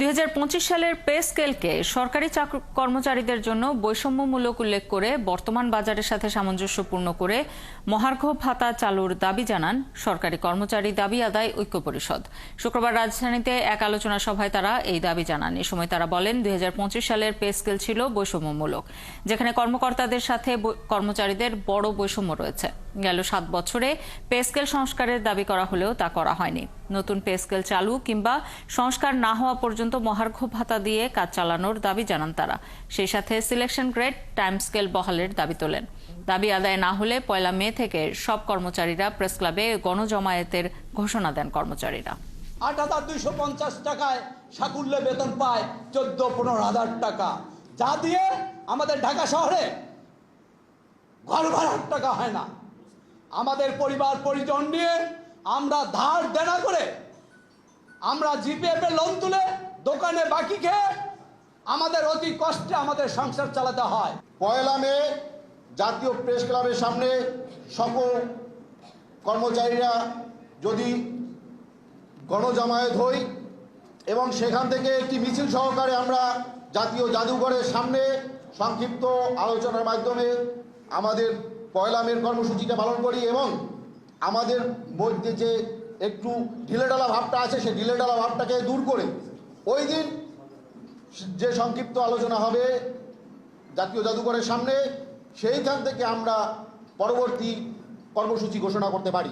2025 সালের পে স্কেলকে সরকারি কর্মচারীদের জন্য বৈষম্যমূলক উল্লেখ করে বর্তমান বাজারের সাথে সামঞ্জস্যপূর্ণ করে মহার্ঘ ভাতা চালুর দাবি জানান সরকারি কর্মচারী দাবি আদায় ঐক্য পরিষদ। শুক্রবার রাজধানীতে এক আলোচনা সভায় তারা এই দাবি জানান। এ সময় তারা বলেন, 2025 সালের পে স্কেল ছিল বৈষম্যমূলক, যেখানে কর্মকর্তাদের সাথে কর্মচারীদের বড় বৈষম্য রয়েছে। গেল 7 বছরে পে স্কেল সংস্কারের দাবি করা হলেও তা করা হয়নি। নতুন পে স্কেল চালু কিংবা সংস্কার না হওয়া পর্যন্ত মহার্ঘ ভাতা দিয়ে কাজ চালানোর দাবি জানান তারা। সেই সাথে সিলেকশন গ্রেড টাইম স্কেল বহালের দাবি তোলেন। দাবি আদায় না হলে 1 মে থেকে সব কর্মচারীরা প্রেস ক্লাবে গণজমায়েতের ঘোষণা দেন কর্মচারীরা। ৮,২৫০ টাকায় সাকুল্যে বেতন পায় ১৪-১৫,০০০ টাকা, যা দিয়ে আমাদের ঢাকা শহরে ঘর ভাড়ার টাকা হয় না। আমাদের পরিবার পরিজন নিয়ে আমরা ধার দেনা করে, আমরা জিপিএফ এর লোন তুলে দোকানে বাকি খেয়ে আমাদের অতি কষ্টে আমাদের সংসার চালাতে হয়। 1 মে জাতীয় প্রেস ক্লাবের সামনে সকল কর্মচারীরা যদি গণজমায়েত হই এবং সেখান থেকে একটি মিছিল সহকারে আমরা জাতীয় জাদুঘরের সামনে সংক্ষিপ্ত আলোচনার মাধ্যমে আমাদের 1 মের কর্মসূচিটা পালন করি এবং আমাদের মধ্যে যে একটু ঢিলেঢালা ভাবটা আছে সেই ঢিলেঢালা ভাবটাকে দূর করে ওই দিন যে সংক্ষিপ্ত আলোচনা হবে জাতীয় জাদুঘরের সামনে, সেইখান থেকে আমরা পরবর্তী কর্মসূচি ঘোষণা করতে পারি।